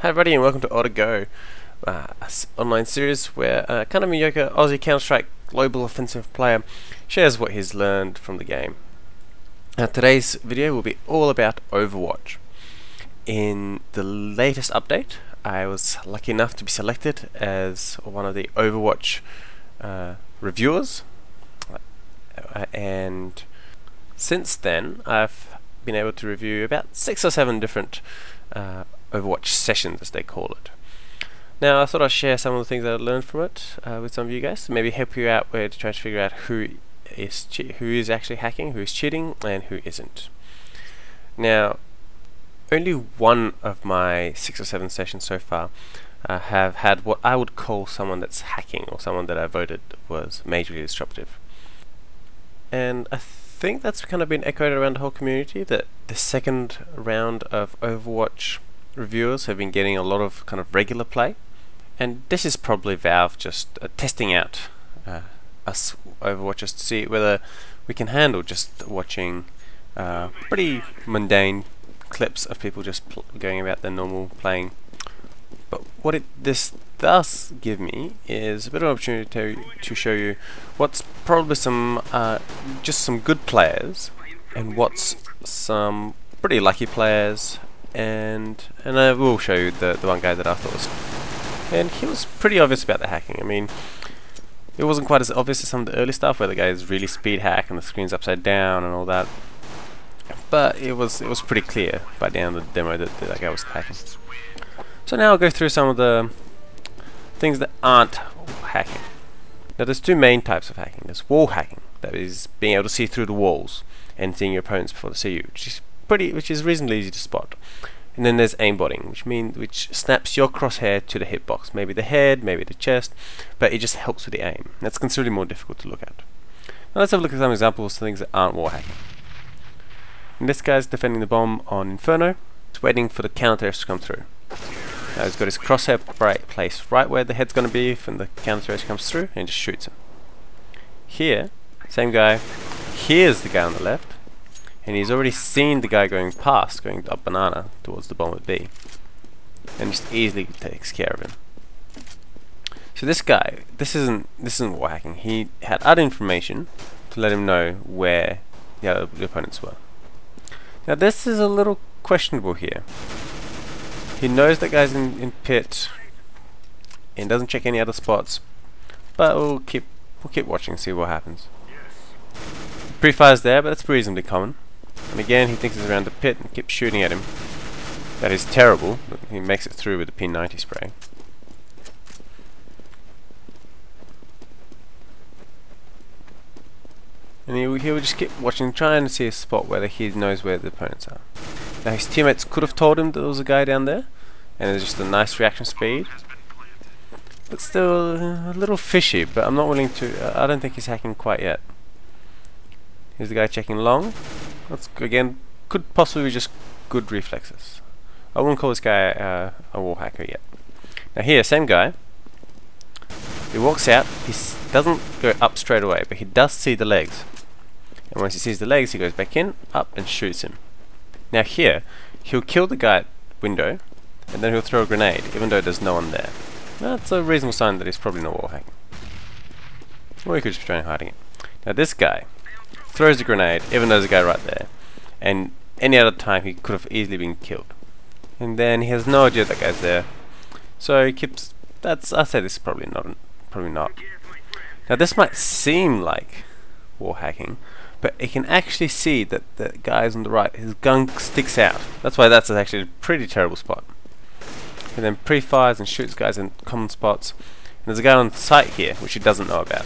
Hi everybody and welcome to Orda, online series where kind of mediocre Aussie Counter-Strike global offensive player shares what he's learned from the game. Now today's video will be all about Overwatch. In the latest update, I was lucky enough to be selected as one of the Overwatch reviewers, and since then I've been able to review about 6 or 7 different Overwatch sessions, as they call it. Now I thought I'd share some of the things that I learned from it with some of you guys, maybe help you out with trying to figure out who is actually hacking, who is cheating, and who isn't. Now, only one of my 6 or 7 sessions so far have had what I would call someone that's hacking, or someone that I voted was majorly disruptive. And I think that's kind of been echoed around the whole community, that the second round of Overwatch reviewers have been getting a lot of kind of regular play, and this is probably Valve just testing out us Overwatchers to see whether we can handle just watching pretty mundane clips of people just going about their normal playing. But what this does give me is a bit of an opportunity to show you what's probably some just some good players, and what's some pretty lucky players, and I will show you the one guy that I thought was, and he was pretty obvious about the hacking. I mean, it wasn't quite as obvious as some of the early stuff where the guy is really speed hack and the screen's upside down and all that, but it was pretty clear by the end of the demo that that guy was hacking. So now I'll go through some of the things that aren't hacking. Now there's 2 main types of hacking. There's wall hacking, that is being able to see through the walls and seeing your opponents before they see you, which is reasonably easy to spot. And then there's aimbotting, which snaps your crosshair to the hitbox, maybe the head, maybe the chest, but it just helps with the aim. That's considerably more difficult to look at. Now let's have a look at some examples of things that aren't wall hacking. And this guy's defending the bomb on Inferno. He's waiting for the counter to come through. Now he's got his crosshair placed right where the head's going to be when the counter comes through, and just shoots him. Here, same guy hears the guy on the left, and he's already seen the guy going up banana towards the bomb at B, and just easily takes care of him. So this guy, this isn't wall hacking. He had other information to let him know where the opponents were. Now this is a little questionable here. He knows that guy's in pit and doesn't check any other spots, but we'll keep watching and see what happens. Pre-fire's there, but that's reasonably common. And again, he thinks he's around the pit and keeps shooting at him. That is terrible, but he makes it through with the P90 spray. And he will just keep watching, trying to see a spot where he knows where the opponents are. Now his teammates could have told him that there was a guy down there, and it's just a nice reaction speed, but still a little fishy. But I'm not willing to. I don't think he's hacking quite yet. Here's the guy checking long. That's again could possibly be just good reflexes. I wouldn't call this guy a wall hacker yet. Now here, same guy. He walks out. He doesn't go up straight away, but he does see the legs. And once he sees the legs, he goes back in, up, and shoots him. Now here, he'll kill the guy at window, and then he'll throw a grenade, even though there's no one there. That's a reasonable sign that he's probably not wall hacking. Or he could just be trying hiding it. Now this guy throws a grenade, even though there's a guy right there, and any other time he could have easily been killed. And then he has no idea that guy's there, so he keeps. I'd say this is probably not. Now this might seem like wall hacking, but it can actually see that the guys on the right, his gun sticks out. That's why that's actually a pretty terrible spot. And then pre-fires and shoots guys in common spots. And there's a guy on site here, which he doesn't know about.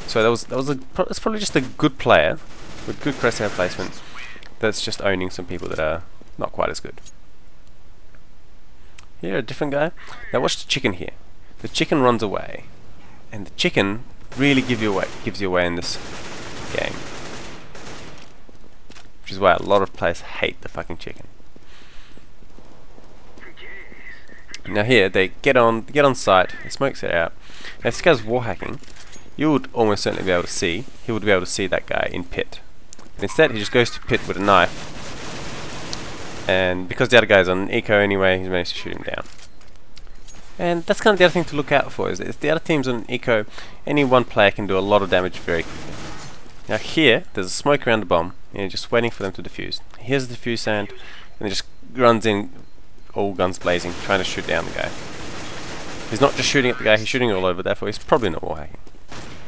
So that's probably just a good player with good crosshair placement that's just owning some people that are not quite as good. Here, a different guy. Now watch the chicken here. The chicken runs away, and the chicken really gives you away in this game, which is why a lot of players hate the fucking chicken. Now here they get on site, he smokes it out. Now if this guy's wall hacking, you would almost certainly be able to see, he would be able to see that guy in pit. But instead he just goes to pit with a knife, and because the other guy's on eco anyway, he's managed to shoot him down. And that's kind of the other thing to look out for, is that if the other team's on eco, any one player can do a lot of damage very quickly. Now here, there's a smoke around the bomb, and you're just waiting for them to defuse. Here's the defuse sand, and he just runs in, all guns blazing, trying to shoot down the guy. He's not just shooting at the guy, he's shooting all over, therefore he's probably not wall hacking.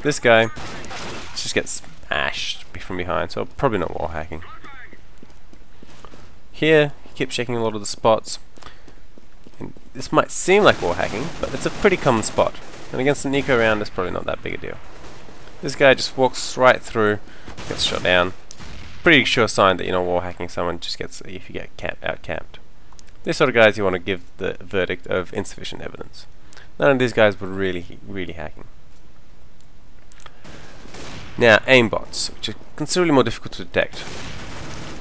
This guy just gets smashed from behind, so probably not wall hacking. Here, he keeps checking a lot of the spots. And this might seem like wall hacking, but it's a pretty common spot. And against an eco round, it's probably not that big a deal. This guy just walks right through, gets shot down. Pretty sure sign that you're not wall hacking someone, just gets if you get out camped. These sort of guys you want to give the verdict of insufficient evidence. None of these guys were really hacking. Now, aimbots, which are considerably more difficult to detect.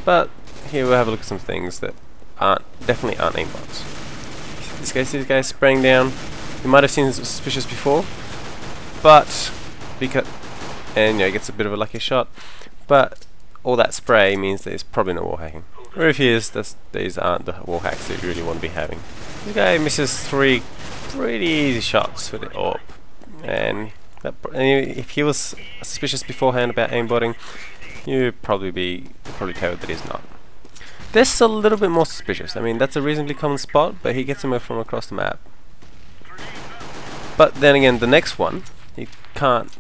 But here we'll have a look at some things that definitely aren't aimbots. See this guy spraying down. You might have seen this suspicious before, but because he gets a bit of a lucky shot. But all that spray means that he's probably not wall hacking. Or if he is, these aren't the wall hacks that you really want to be having. This guy misses 3 pretty easy shots with the AWP, and if he was suspicious beforehand about aimbotting, you'd probably tell that he's not. This is a little bit more suspicious. I mean, that's a reasonably common spot, but he gets him from across the map. But then again, the next one, you can't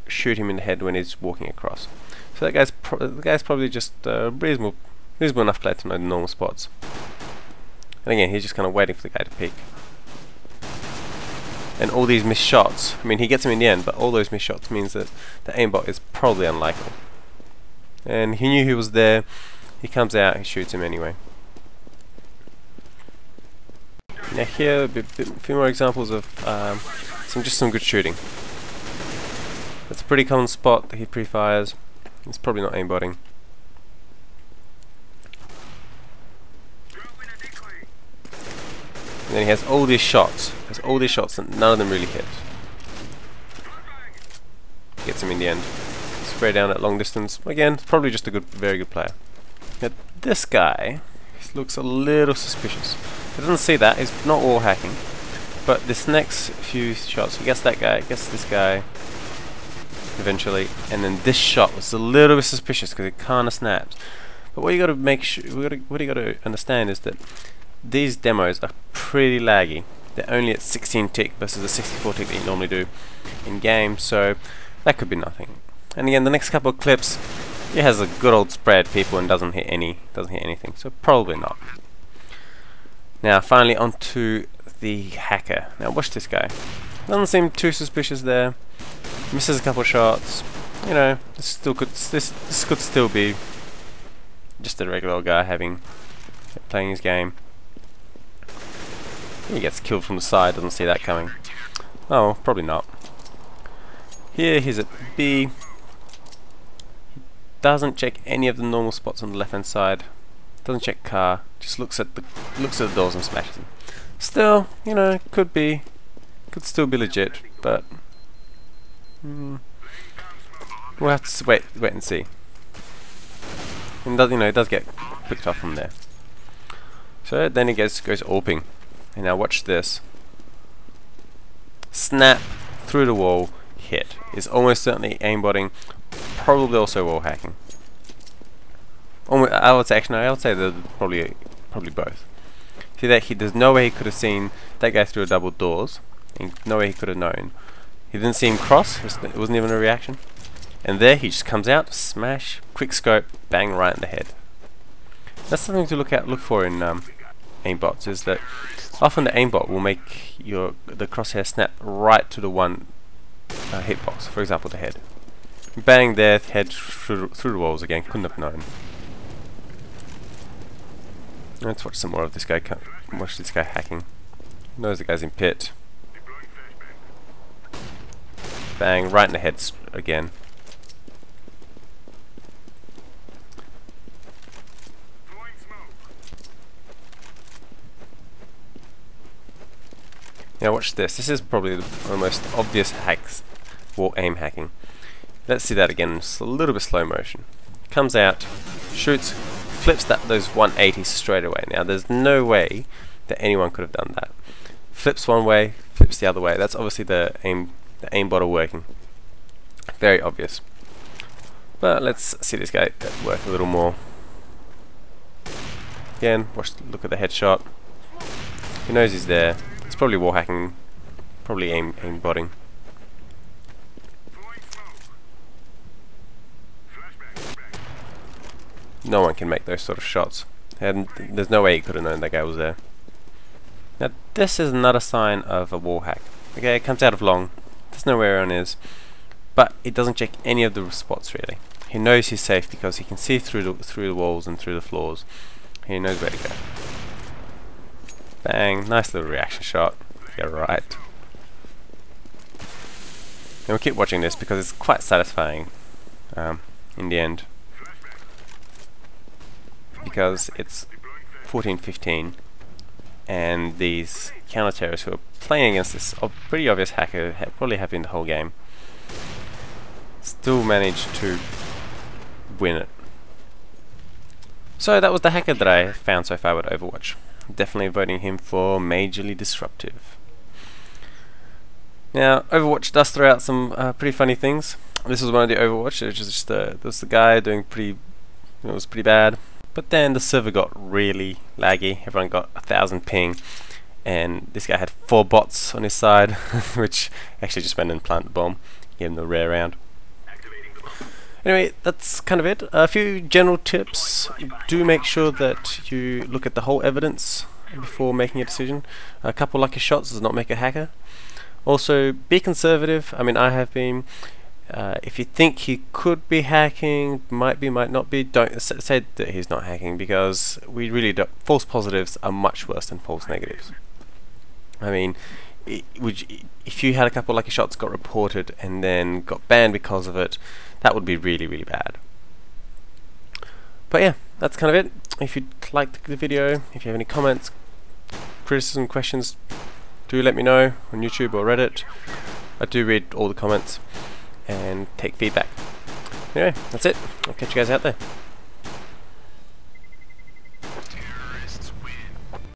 shoot him in the head when he's walking across. So that the guy's probably just reasonable enough player to know the normal spots. And again, he's just kind of waiting for the guy to peek. And all these missed shots, I mean, he gets him in the end, but all those missed shots means that the aimbot is probably unlikely. And he knew he was there. He comes out, he shoots him anyway. Now here, a few more examples of some good shooting. That's a pretty common spot that he pre-fires. It's probably not aimbotting. And then he has all these shots. And none of them really hit. Gets him in the end. Spray down at long distance. Again, probably just a very good player. Now this guy looks a little suspicious. He doesn't see that. He's not wall hacking. But this next few shots, he gets that guy, gets this guy eventually, and then this shot was a little bit suspicious because it kind of snaps. But what you got to make sure, what you got to understand is that these demos are pretty laggy. They're only at 16 tick versus the 64 tick that you normally do in game, so that could be nothing. And again, the next couple of clips, he has a good old spray at people and doesn't hit anything, so probably not. Now, finally, onto the hacker. Now, watch this guy. Doesn't seem too suspicious there. Misses a couple of shots. You know, this could still be just a regular old guy playing his game. He gets killed from the side. Doesn't see that coming. Oh, probably not. Here, he's at B. He doesn't check any of the normal spots on the left-hand side. Doesn't check car. Just looks at the doors and smashes them. Still, you know, could still be legit, but we'll have to wait and see. And it does get picked off from there. So then he goes AWPing. And now watch this. Snap through the wall, hit. Is almost certainly aimbotting, probably also wall hacking. I would say they're probably both. See that there's no way he could have seen that guy through a double doors, and no way he could have known. He didn't see him cross. It wasn't even a reaction. And there he just comes out, smash, quick scope, bang right in the head. That's something to look for in aimbots, is that often the aimbot will make the crosshair snap right to the one hitbox, for example the head. Bang there, head through the walls again, couldn't have known. Let's watch some more of this guy. Watch this guy hacking. Knows the guy's in pit. Bang, right in the head again. Now watch this. This is probably one of the most obvious hacks for aim hacking. Let's see that again. Just a little bit slow motion. Comes out, shoots, flips those 180s straight away. Now there's no way that anyone could have done that. Flips one way, flips the other way. That's obviously the aimbot working. Very obvious. But let's see this guy work a little more. Again, look at the headshot. He knows he's there. It's probably wall hacking, probably aimbotting. No one can make those sort of shots, and there's no way he could have known that guy was there. Now this is another sign of a wall hack. Okay, it comes out of long. There's no where everyone is, but it doesn't check any of the spots really. He knows he's safe because he can see through the walls and through the floors. He knows where to go. Bang! Nice little reaction shot. You're right. And we'll keep watching this because it's quite satisfying in the end. Because it's 14-15 and these counter-terrorists who are playing against this pretty obvious hacker, probably have been the whole game, still managed to win it. So that was the hacker that I found so far with Overwatch. Definitely voting him for majorly disruptive. Now Overwatch does throw out some pretty funny things. This was one of the Overwatch. It was just there was the guy doing pretty, it was pretty bad. But then the server got really laggy. Everyone got 1000 ping, and this guy had 4 bots on his side, which actually just went and planted the bomb, gave him the rare round. Anyway, that's kind of it. A few general tips. Do make sure that you look at the whole evidence before making a decision. A couple lucky shots does not make a hacker. Also, be conservative. I mean, I have been. If you think he could be hacking, might be, might not be, don't say that he's not hacking, because we really don't. False positives are much worse than false negatives. I mean, if you had a couple lucky shots, got reported, and then got banned because of it, that would be really, really bad. But yeah, that's kind of it. If you liked the video, if you have any comments, criticism, questions, do let me know on YouTube or Reddit. I do read all the comments and take feedback. Anyway, that's it. I'll catch you guys out there.